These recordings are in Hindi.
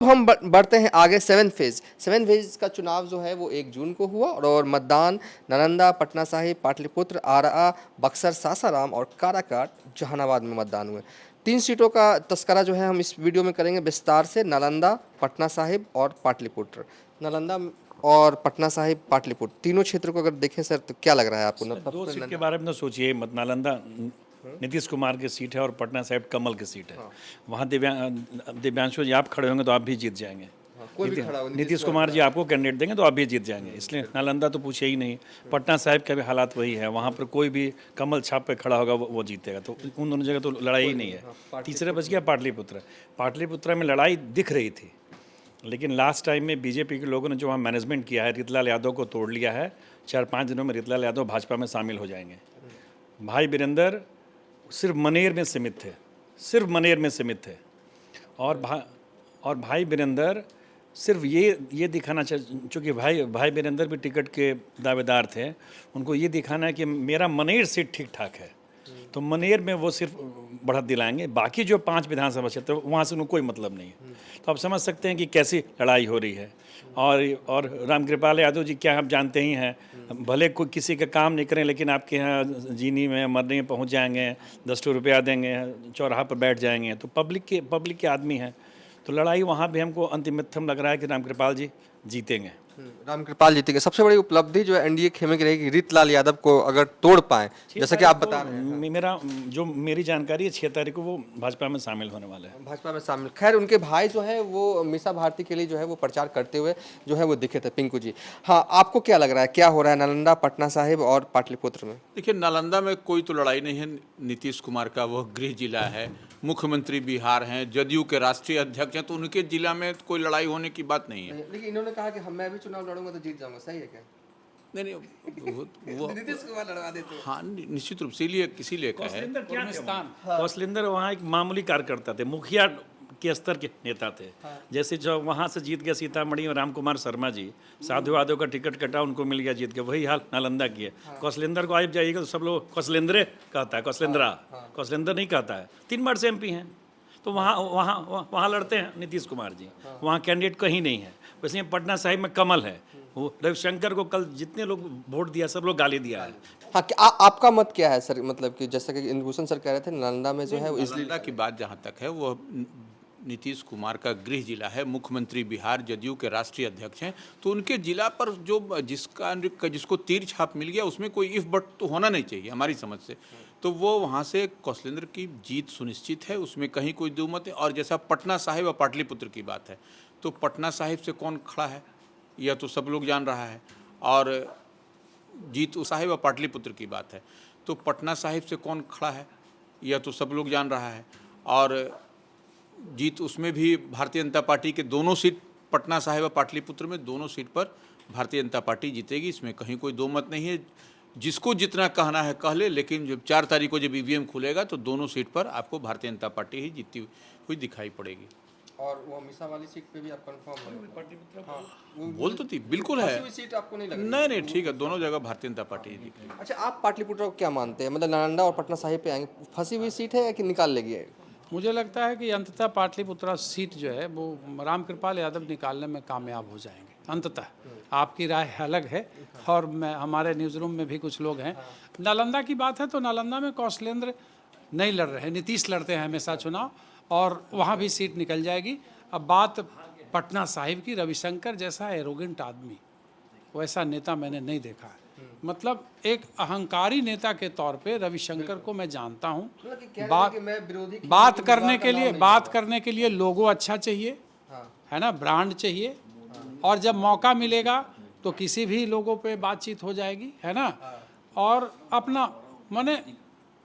अब हम बढ़ते हैं आगे। सेवन फेज का चुनाव जो है वो 1 जून को हुआ और मतदान नालंदा, पटना साहिब, पाटलिपुत्र, आरा, बक्सर, सासाराम और काराकाट, जहानाबाद में मतदान हुए। 3 सीटों का तस्करा जो है हम इस वीडियो में करेंगे विस्तार से। नालंदा, पटना साहिब और पाटलिपुत्र। नालंदा और पटना साहिब, पाटलिपुत्र तीनों क्षेत्रों को अगर देखें सर तो क्या लग रहा है आपको? दो सीट के बारे में तो सोचिए मत। नालंदा नीतीश कुमार की सीट है और पटना साहिब कमल की सीट है। वहाँ दिव्यांशु जी आप खड़े होंगे तो आप भी जीत जाएंगे। कोई भी खड़ा हो, नीतीश कुमार जी आपको कैंडिडेट देंगे तो आप भी जीत जाएंगे। इसलिए नालंदा तो पूछे ही नहीं। पटना साहिब का भी हालात वही है, वहाँ पर कोई भी कमल छाप पे खड़ा होगा वो जीतेगा। तो उन दोनों जगह तो लड़ाई ही नहीं है। तीसरे बच गया पाटलिपुत्र। पाटलिपुत्र में लड़ाई दिख रही थी, लेकिन लास्ट टाइम में बीजेपी के लोगों ने जो वहाँ मैनेजमेंट किया है, रितलाल यादव को तोड़ लिया है। 4-5 दिनों में रितलाल यादव भाजपा में शामिल हो जाएंगे। भाई वीरेंद्र सिर्फ मनेर में सीमित थे, सिर्फ मनेर में सीमित थे। और भाई वीरेंद्र सिर्फ ये दिखाना चाहिए, चूँकि भाई वीरेंद्र भी टिकट के दावेदार थे, उनको ये दिखाना है कि मेरा मनेर सीट ठीक ठाक है, तो मनेर में वो सिर्फ बढ़त दिलाएंगे। बाकी जो 5 विधानसभा क्षेत्र वहाँ से उनको कोई मतलब नहीं है। तो आप समझ सकते हैं कि कैसी लड़ाई हो रही है। और रामकृपाल यादव जी क्या आप जानते ही हैं, भले कोई किसी का काम नहीं करें, लेकिन आपके यहाँ जीनी में मरने में पहुँच जाएंगे, 10 रुपया देंगे, चौराहा पर बैठ जाएंगे। तो पब्लिक के आदमी हैं। तो लड़ाई वहाँ भी हमको अंतिमतम लग रहा है कि रामकृपाल जी जीतेंगे। रामकृपाल जीतेंगे। सबसे बड़ी उपलब्धि जो है एनडीए खेमे की रहेगी, रितलाल यादव को अगर तोड़ पाए, जैसा कि आप बता रहे हैं। मेरी जानकारी है 6 तारीख को वो भाजपा में शामिल होने वाले हैं। भाजपा में शामिल। खैर उनके भाई जो है वो मीसा भारती के लिए जो है वो प्रचार करते हुए जो है वो दिखे थे, पिंकू जी। हाँ, आपको क्या लग रहा है क्या हो रहा है नालंदा, पटना साहिब और पाटलिपुत्र में? देखिए, नालंदा में कोई तो लड़ाई नहीं है। नीतीश कुमार का वह गृह जिला है, मुख्यमंत्री बिहार हैं, जदयू के राष्ट्रीय अध्यक्ष हैं, तो उनके जिला में कोई लड़ाई होने की बात नहीं है। लेकिन इन्होंने कहा कि मैं भी चुनाव लड़ूंगा तो जीत जाऊंगा, सही है क्या? नहीं, वो नीतीश कुमार लड़वा देते हैं। हाँ, निश्चित रूप से इसीलिए कहा है। कौशलेंद्र वहाँ एक मामूली कार्यकर्ता थे, मुखिया के स्तर के नेता थे। जैसे जो वहाँ से जीत गया सीतामढ़ी में राम कुमार शर्मा जी, साधु यादव का टिकट कटा, उनको मिल गया जीत के। वही हाल नालंदा की है। कौशलेंद्र को आप जाइएगा तो सब लोग कौशलेंद्रे कहता है, कौशलेंद्र नहीं कहता है। 3 बार से एमपी हैं। तो वहाँ लड़ते हैं नीतीश कुमार जी। वहाँ कैंडिडेट कहीं नहीं है। वैसे पटना साहिब में कमल है। वो रविशंकर को कल जितने लोग वोट दिया सब लोग गाली दिया है। हाँ, आपका मत क्या है सर? मतलब कि जैसा कि इंद्रभूषण सर कह रहे थे नालंदा में जो है नालंदा की बात जहाँ तक है, वो नीतीश कुमार का गृह जिला है, मुख्यमंत्री बिहार, जदयू के राष्ट्रीय अध्यक्ष हैं। तो उनके जिला पर जो जिसको तीर छाप मिल गया, उसमें कोई इफ बट तो होना नहीं चाहिए हमारी समझ से। तो वो वहाँ से कौशलेंद्र की जीत सुनिश्चित है, उसमें कहीं कोई दो मत है। और जैसा पटना साहिब और पाटलिपुत्र की बात है, तो पटना साहिब से कौन खड़ा है यह तो सब लोग जान रहा है। और जीत साहिब और पाटलिपुत्र की बात है, तो पटना साहिब से कौन खड़ा है यह तो सब लोग जान रहा है। और जीत उसमें भी भारतीय जनता पार्टी के दोनों सीट, पटना साहिब और पाटलिपुत्र में दोनों सीट पर भारतीय जनता पार्टी जीतेगी, इसमें कहीं कोई दो मत नहीं है। जिसको जितना कहना है कह ले, लेकिन जब 4 तारीख को जब ईवीएम खुलेगा तो दोनों सीट पर आपको भारतीय जनता पार्टी ही जीतती हुई दिखाई पड़ेगी। और वो मिसा वाली सीट पे भी आप कंफर्म? हाँ, बोल तो थी, बिल्कुल है। सीट आपको नहीं लग रही? नहीं, ठीक है, दोनों जगह भारतीय जनता पार्टी ही दिखेगी। अच्छा, आप पाटलिपुत्र को क्या मानते हैं? मतलब नालंदा और पटना साहिब पे आएंगे, फंसी हुई सीट है या कि निकाल लेगी? मुझे लगता है कि अंततः पाटलिपुत्र सीट जो है वो रामकृपाल यादव निकालने में कामयाब हो जाएंगे अंततः। आपकी राय अलग है और हमारे न्यूज़ रूम में भी कुछ लोग हैं। नालंदा की बात है तो नालंदा में कौशलेंद्र नहीं लड़ रहे, नीतीश लड़ते हैं हमेशा चुनाव, और वहाँ भी सीट निकल जाएगी। अब बात पटना साहिब की, रविशंकर जैसा एरोगेंट आदमी, वैसा नेता मैंने नहीं देखा है। मतलब एक अहंकारी नेता के तौर पे रविशंकर को मैं जानता हूँ। बात करने के लिए लोगो अच्छा चाहिए, है ना, ब्रांड चाहिए। और जब मौका मिलेगा तो किसी भी लोगों पे बातचीत हो जाएगी, है ना। और अपना माने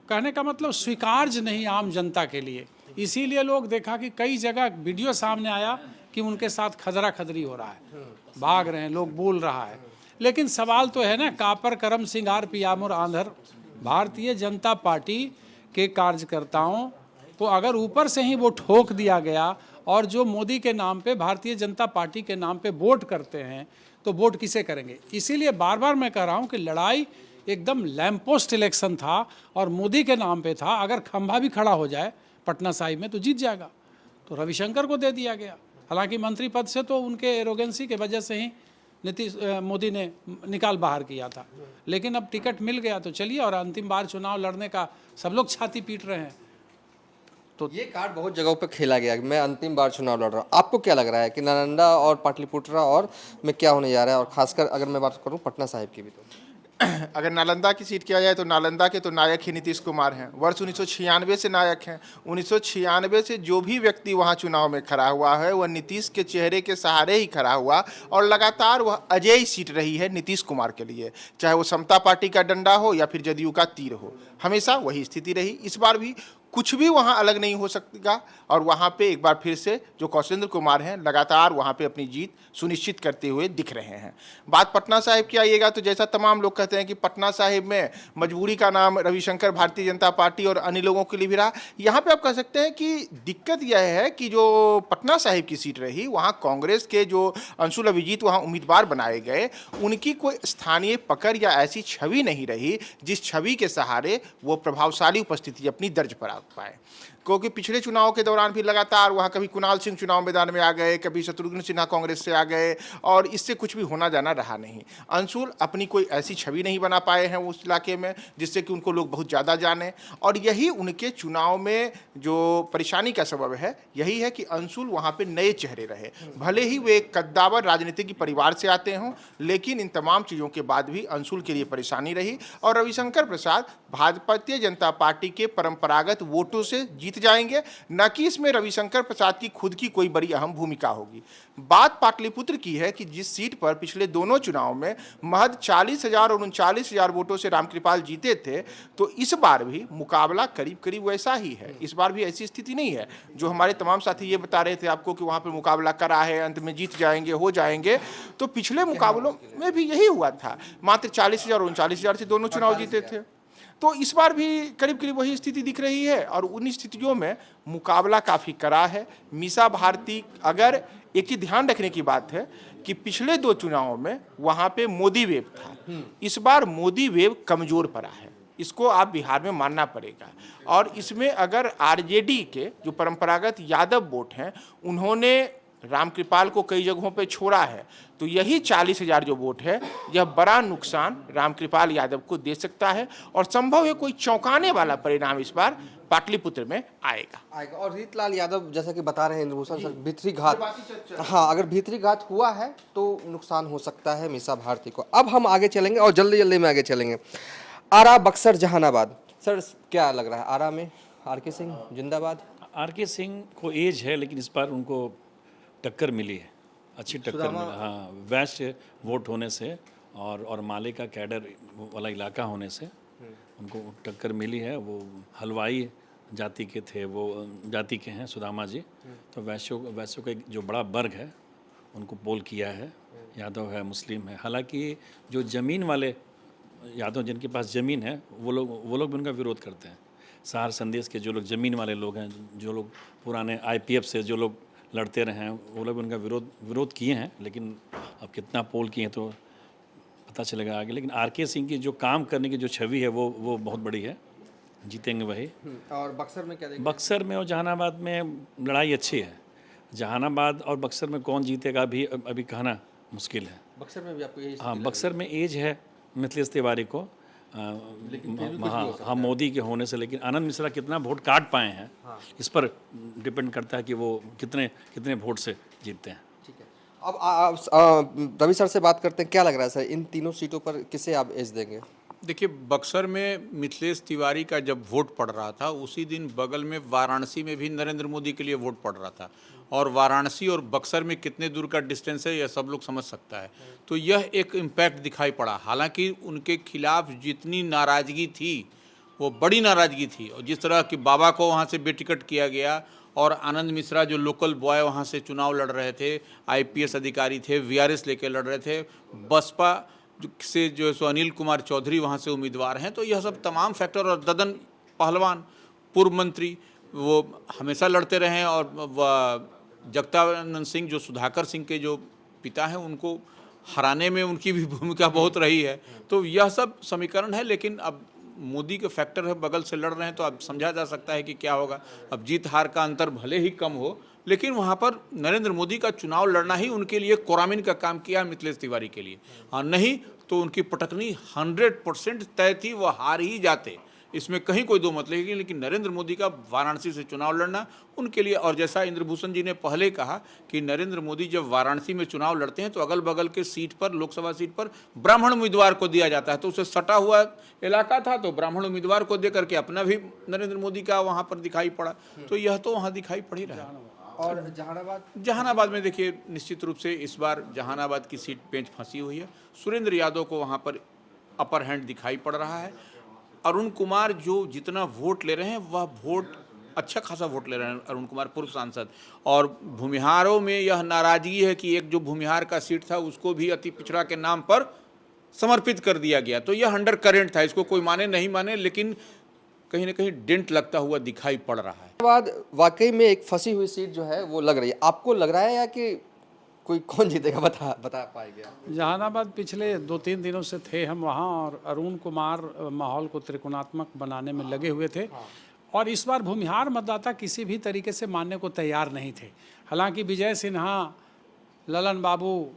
कहने का मतलब स्वीकार्य नहीं आम जनता के लिए। इसीलिए लोग देखा कि कई जगह वीडियो सामने आया कि उनके साथ खदरा खदरी हो रहा है, भाग रहे हैं लोग, बोल रहा है। लेकिन सवाल तो है ना, कापर करम सिंगार पियामुर आंधर। भारतीय जनता पार्टी के कार्यकर्ताओं को अगर ऊपर से ही वो ठोक दिया गया, और जो मोदी के नाम पे, भारतीय जनता पार्टी के नाम पे वोट करते हैं, तो वोट किसे करेंगे? इसीलिए बार बार मैं कह रहा हूँ कि लड़ाई एकदम लैंपपोस्ट इलेक्शन था और मोदी के नाम पे था। अगर खंभा भी खड़ा हो जाए पटना साहिब में तो जीत जाएगा, तो रविशंकर को दे दिया गया। हालांकि मंत्री पद से तो उनके एरोगेंसी के वजह से ही नीतीश मोदी ने निकाल बाहर किया था, लेकिन अब टिकट मिल गया तो चलिए, और अंतिम बार चुनाव लड़ने का सब लोग छाती पीट रहे हैं। तो ये कार्ड बहुत जगहों पे खेला गया कि मैं अंतिम बार चुनाव लड़ रहा हूँ। आपको क्या लग रहा है कि नालंदा और पाटलिपुत्रा और में क्या होने जा रहा है, और खासकर अगर मैं बात करूँ पटना साहिब की भी तो अगर नालंदा की सीट किया जाए तो नालंदा के तो नायक ही नीतीश कुमार हैं। वर्ष 1996 से नायक हैं। 1996 से जो भी व्यक्ति वहां चुनाव में खड़ा हुआ है वह नीतीश के चेहरे के सहारे ही खड़ा हुआ, और लगातार वह अजेय सीट रही है नीतीश कुमार के लिए, चाहे वो समता पार्टी का डंडा हो या फिर जदयू का तीर हो, हमेशा वही स्थिति रही। इस बार भी कुछ भी वहां अलग नहीं हो सकता, और वहां पे एक बार फिर से जो कौशलेंद्र कुमार हैं लगातार वहां पे अपनी जीत सुनिश्चित करते हुए दिख रहे हैं। बात पटना साहिब की आइएगा तो जैसा तमाम लोग कहते हैं कि पटना साहिब में मजबूरी का नाम रविशंकर भारतीय जनता पार्टी और अन्य लोगों के लिए भी रहा। यहाँ पे आप कह सकते हैं कि दिक्कत यह है कि जो पटना साहिब की सीट रही वहाँ कांग्रेस के जो अंशुल अभिजीत वहाँ उम्मीदवार बनाए गए, उनकी कोई स्थानीय पकड़ या ऐसी छवि नहीं रही जिस छवि के सहारे वो प्रभावशाली उपस्थिति अपनी दर्ज करा पाए। क्योंकि पिछले चुनाव के दौरान भी लगातार वहाँ कभी कुणाल सिंह चुनाव मैदान में आ गए, कभी शत्रुघ्न सिन्हा कांग्रेस से आ गए, और इससे कुछ भी होना जाना रहा नहीं। अंशुल अपनी कोई ऐसी छवि नहीं बना पाए हैं उस इलाके में जिससे कि उनको लोग बहुत ज़्यादा जाने, और यही उनके चुनाव में जो परेशानी का सबब है यही है कि अंशुल वहाँ पर नए चेहरे रहे। भले ही वे एक कद्दावर राजनीतिक परिवार से आते हों, लेकिन इन तमाम चीज़ों के बाद भी अंशुल के लिए परेशानी रही, और रविशंकर प्रसाद भारतीय जनता पार्टी के परंपरागत वोटों से जीत जाएंगे, न कि इसमें रविशंकर प्रसाद की खुद की कोई बड़ी अहम भूमिका होगी। बात पाटलिपुत्र की है कि जिस सीट पर पिछले दोनों चुनाव में महज 40,000 और 39,000 वोटों से रामकृपाल जीते थे, तो इस बार भी मुकाबला करीब करीब वैसा ही है। इस बार भी ऐसी स्थिति नहीं है जो हमारे तमाम साथी ये बता रहे थे आपको कि वहाँ पर मुकाबला करा है, अंत में जीत जाएंगे, हो जाएंगे। तो पिछले मुकाबलों में भी यही हुआ था, मात्र 40,000 और 39,000 से दोनों चुनाव जीते थे। तो इस बार भी करीब करीब वही स्थिति दिख रही है, और उन स्थितियों में मुकाबला काफ़ी कड़ा है। मीसा भारती, अगर एक ही ध्यान रखने की बात है कि पिछले दो चुनावों में वहाँ पे मोदी वेव था, इस बार मोदी वेव कमज़ोर पड़ा है, इसको आप बिहार में मानना पड़ेगा। और इसमें अगर आरजेडी के जो परंपरागत यादव वोट हैं उन्होंने रामकृपाल को कई जगहों पे छोड़ा है, तो यही 40,000 जो वोट है यह बड़ा नुकसान रामकृपाल यादव को दे सकता है, और संभव है कोई चौंकाने वाला परिणाम इस बार पाटलिपुत्र में आएगा। और रीतलाल यादव जैसा कि बता रहे हैं इंद्रभूषण सर, भीतरी घात, हाँ अगर भीतरी घात हुआ है तो नुकसान हो सकता है मीसा भारती को। अब हम आगे चलेंगे और जल्दी जल्दी में आगे चलेंगे। आरा, बक्सर, जहानाबाद, सर क्या लग रहा है आरा में? आर.के. सिंह जिंदाबाद। आर.के. सिंह को एज है, लेकिन इस बार उनको टक्कर मिली है, अच्छी टक्कर मिली। हाँ, वैश्य वोट होने से और माले का कैडर वाला इलाका होने से उनको टक्कर मिली है। वो हलवाई जाति के थे, वो जाति के हैं सुदामा जी, तो वैश्यों का एक जो बड़ा वर्ग है उनको पोल किया है। यादव है, मुस्लिम है। हालांकि जो ज़मीन वाले यादव जिनके पास ज़मीन है वो लोग भी उनका विरोध करते हैं। सहार संदेश के जो लोग ज़मीन वाले लोग हैं, जो लोग पुराने IPF से जो लोग लड़ते रहे हैं, वो लोग उनका विरोध किए हैं, लेकिन अब कितना पोल किए हैं तो पता चलेगा आगे। लेकिन आर.के. सिंह की जो काम करने की जो छवि है वो बहुत बड़ी है, जीतेंगे वही। और बक्सर में क्या देखेंगे? बक्सर में और जहानाबाद में लड़ाई अच्छी है। जहानाबाद और बक्सर में कौन जीतेगा अभी कहना मुश्किल है। बक्सर में भी आपको यही? हाँ, बक्सर में एज है मिथिलेश तिवारी को, हाँ मोदी के होने से, लेकिन आनंद मिश्रा कितना वोट काट पाए हैं इस पर डिपेंड करता है कि वो कितने वोट से जीतते हैं। ठीक है, अब रवि सर से बात करते हैं। क्या लग रहा है सर, इन तीनों सीटों पर किसे आप एज देंगे? देखिए, बक्सर में मिथिलेश तिवारी का जब वोट पड़ रहा था उसी दिन बगल में वाराणसी में भी नरेंद्र मोदी के लिए वोट पड़ रहा था, और वाराणसी और बक्सर में कितने दूर का डिस्टेंस है यह सब लोग समझ सकता है। तो यह एक इम्पैक्ट दिखाई पड़ा। हालांकि उनके खिलाफ जितनी नाराज़गी थी वो बड़ी नाराज़गी थी, और जिस तरह कि बाबा को वहाँ से बेटिकट किया गया, और आनंद मिश्रा जो लोकल बॉय वहाँ से चुनाव लड़ रहे थे, IPS अधिकारी थे, VRS लेके लड़ रहे थे, बसपा से जो है सो अनिल कुमार चौधरी वहाँ से उम्मीदवार हैं। तो यह सब तमाम फैक्टर, और ददन पहलवान पूर्व मंत्री वो हमेशा लड़ते रहे, और जगतानंद सिंह जो सुधाकर सिंह के जो पिता हैं उनको हराने में उनकी भी भूमिका बहुत रही है। तो यह सब समीकरण है, लेकिन अब मोदी के फैक्टर है, बगल से लड़ रहे हैं, तो अब समझा जा सकता है कि क्या होगा। अब जीत हार का अंतर भले ही कम हो, लेकिन वहाँ पर नरेंद्र मोदी का चुनाव लड़ना ही उनके लिए कोरामिन का काम किया मिथिलेश तिवारी के लिए। हाँ, नहीं तो उनकी पटकनी 100% तय थी, वो हार ही जाते, इसमें कहीं कोई दो मत नहीं। लेकिन नरेंद्र मोदी का वाराणसी से चुनाव लड़ना उनके लिए, और जैसा इंद्रभूषण जी ने पहले कहा कि नरेंद्र मोदी जब वाराणसी में चुनाव लड़ते हैं तो अगल बगल के सीट पर, लोकसभा सीट पर ब्राह्मण उम्मीदवार को दिया जाता है, तो उसे सटा हुआ इलाका था तो ब्राह्मण उम्मीदवार को दे करके अपना भी नरेंद्र मोदी का वहाँ पर दिखाई पड़ा। तो यह तो वहाँ दिखाई पड़ ही रहा है। और जहानाबाद में देखिए, निश्चित रूप से इस बार जहानाबाद की सीट पेंच फंसी हुई है। सुरेंद्र यादव को वहाँ पर अपर हैंड दिखाई पड़ रहा है। अरुण कुमार जो जितना वोट ले रहे हैं वह वोट, अच्छा खासा वोट ले रहे हैं अरुण कुमार, पूर्व सांसद। और भूमिहारों में यह नाराजगी है कि एक जो भूमिहार का सीट था उसको भी अति पिछड़ा के नाम पर समर्पित कर दिया गया। तो यह अंडर करेंट था, इसको कोई माने नहीं माने, लेकिन कहीं ना कहीं डेंट लगता हुआ दिखाई पड़ रहा है। बाद वाकई में एक फंसी हुई सीट जो है वो लग रही है। आपको लग रहा है या कि कोई कौन जीतेगा बता पाएगा? जहानाबाद पिछले 2-3 दिनों से थे हम वहाँ, और अरुण कुमार माहौल को त्रिकोणात्मक बनाने में लगे हुए थे। और इस बार भूमिहार मतदाता किसी भी तरीके से मानने को तैयार नहीं थे। हालांकि विजय सिन्हा, ललन बाबू,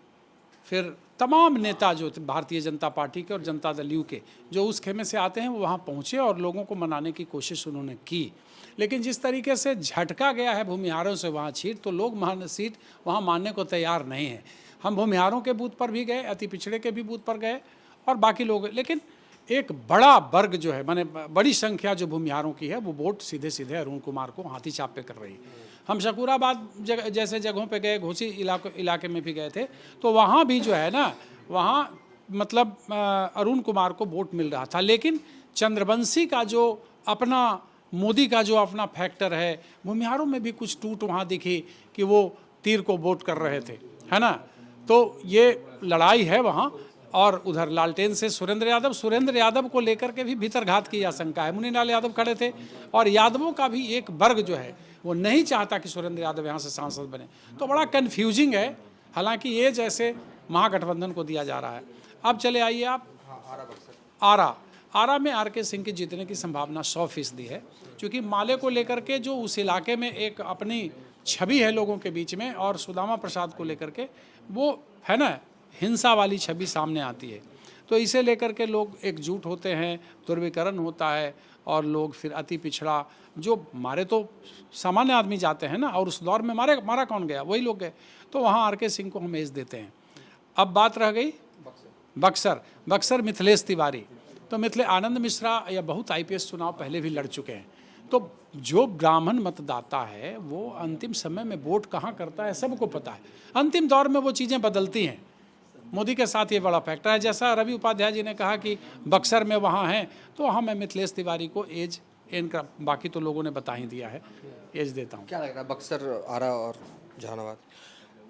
फिर तमाम नेता जो भारतीय जनता पार्टी के और जनता दल यू के जो उस खेमे से आते हैं वो वहाँ पहुँचे और लोगों को मनाने की कोशिश उन्होंने की। लेकिन जिस तरीके से झटका गया है भूमिहारों से वहाँ सीट, तो लोग सीट वहाँ मानने को तैयार नहीं है। हम भूमिहारों के बूथ पर भी गए, अति पिछड़े के भी बूथ पर गए और बाकी लोग, लेकिन एक बड़ा वर्ग जो है, माने बड़ी संख्या जो भूमिहारों की है, वो वोट सीधे सीधे अरुण कुमार को हाथी चाप पे कर रही है। हम शकूराबाद जैसे जगहों पे गए, घोसी इलाके में भी गए थे, तो वहाँ भी जो है ना, वहाँ मतलब अरुण कुमार को वोट मिल रहा था। लेकिन चंद्रवंशी का जो अपना, मोदी का जो अपना फैक्टर है, भूमिहारों में भी कुछ टूट वहाँ दिखी कि वो तीर को वोट कर रहे थे, है ना। तो ये लड़ाई है वहाँ। और उधर लालटेन से सुरेंद्र यादव को लेकर के भी भीतरघात की आशंका है। मुनीलाल यादव खड़े थे और यादवों का भी एक वर्ग जो है वो नहीं चाहता कि सुरेंद्र यादव यहाँ से सांसद बने। तो बड़ा कन्फ्यूजिंग है। हालांकि ये जैसे महागठबंधन को दिया जा रहा है। अब चले आइए आप आरा में आर के सिंह के जीतने की संभावना 100% है, क्योंकि माले को लेकर के जो उस इलाके में एक अपनी छवि है लोगों के बीच में, और सुदामा प्रसाद को लेकर के वो है ना, हिंसा वाली छवि सामने आती है। तो इसे लेकर के लोग एकजुट होते हैं, ध्रुवीकरण होता है, और लोग फिर अति पिछड़ा जो मारे तो सामान्य आदमी जाते हैं ना, और उस दौर में मारा कौन गया, वही लोग गए। तो वहाँ आर के सिंह को हम एज देते हैं। अब बात रह गई बक्सर मिथिलेश तिवारी। तो आनंद मिश्रा या बहुत IPS चुनाव पहले भी लड़ चुके हैं। तो जो ब्राह्मण मतदाता है वो अंतिम समय में वोट कहाँ करता है सबको पता है। अंतिम दौर में वो चीज़ें बदलती हैं। मोदी के साथ ये बड़ा फैक्टर है। जैसा रवि उपाध्याय जी ने कहा कि बक्सर में वहाँ हैं, तो वहाँ मैं मिथिलेश तिवारी को एज इनका, बाकी तो लोगों ने बता ही दिया है, एज देता हूँ। क्या लग रहा है बक्सर, आरा और जहानाबाद?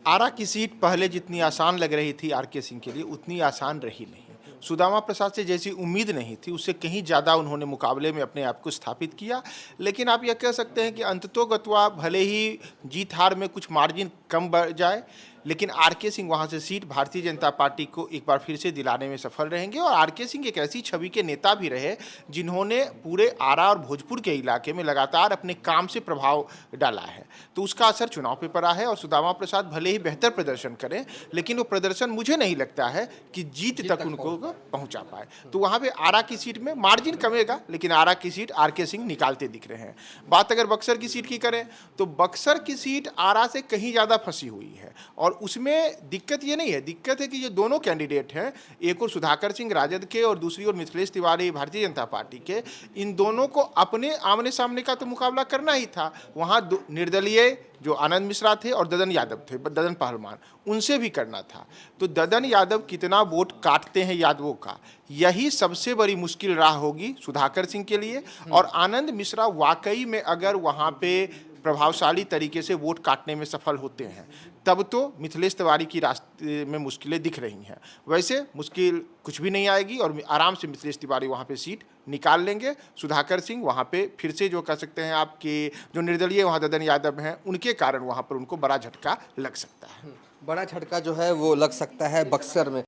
आरा की सीट पहले जितनी आसान लग रही थी RK सिंह के लिए, उतनी आसान रही नहीं। सुदामा प्रसाद से जैसी उम्मीद नहीं थी, उससे कहीं ज़्यादा उन्होंने मुकाबले में अपने आप को स्थापित किया। लेकिन आप यह कह सकते हैं कि अंततोगत्वा भले ही जीत हार में कुछ मार्जिन कम बढ़ जाए, लेकिन RK सिंह वहाँ से सीट भारतीय जनता पार्टी को एक बार फिर से दिलाने में सफल रहेंगे। और RK सिंह एक ऐसी छवि के नेता भी रहे जिन्होंने पूरे आरा और भोजपुर के इलाके में लगातार अपने काम से प्रभाव डाला है। तो उसका असर चुनाव पे पड़ा है। और सुदामा प्रसाद भले ही बेहतर प्रदर्शन करें, लेकिन वो प्रदर्शन मुझे नहीं लगता है कि जीत तक उनको पहुँचा पाए। तो वहाँ पर आरा की सीट में मार्जिन कमेगा, लेकिन आरा की सीट RK सिंह निकालते दिख रहे हैं। बात अगर बक्सर की सीट की करें, तो बक्सर की सीट आरा से कहीं ज़्यादा फंसी हुई है। और उसमें दिक्कत ये नहीं है, दिक्कत है कि ये दोनों कैंडिडेट हैं, एक और सुधाकर सिंह राजद के और दूसरी ओर मिथिलेश तिवारी भारतीय जनता पार्टी के। इन दोनों को अपने आमने सामने का तो मुकाबला करना ही था। वहाँ निर्दलीय जो आनंद मिश्रा थे और ददन यादव थे, ददन पहलवान, उनसे भी करना था। तो ददन यादव कितना वोट काटते हैं यादवों का, यही सबसे बड़ी मुश्किल राह होगी सुधाकर सिंह के लिए। और आनंद मिश्रा वाकई में अगर वहाँ पे प्रभावशाली तरीके से वोट काटने में सफल होते हैं, तब तो मिथिलेश तिवारी की रास्ते में मुश्किलें दिख रही हैं। वैसे मुश्किल कुछ भी नहीं आएगी और आराम से मिथिलेश तिवारी वहाँ पे सीट निकाल लेंगे। सुधाकर सिंह वहाँ पे फिर से जो कह सकते हैं आपके जो निर्दलीय वहाँ ददन यादव हैं, उनके कारण वहाँ पर उनको बड़ा झटका लग सकता है। बड़ा झटका जो है वो लग सकता है बक्सर में।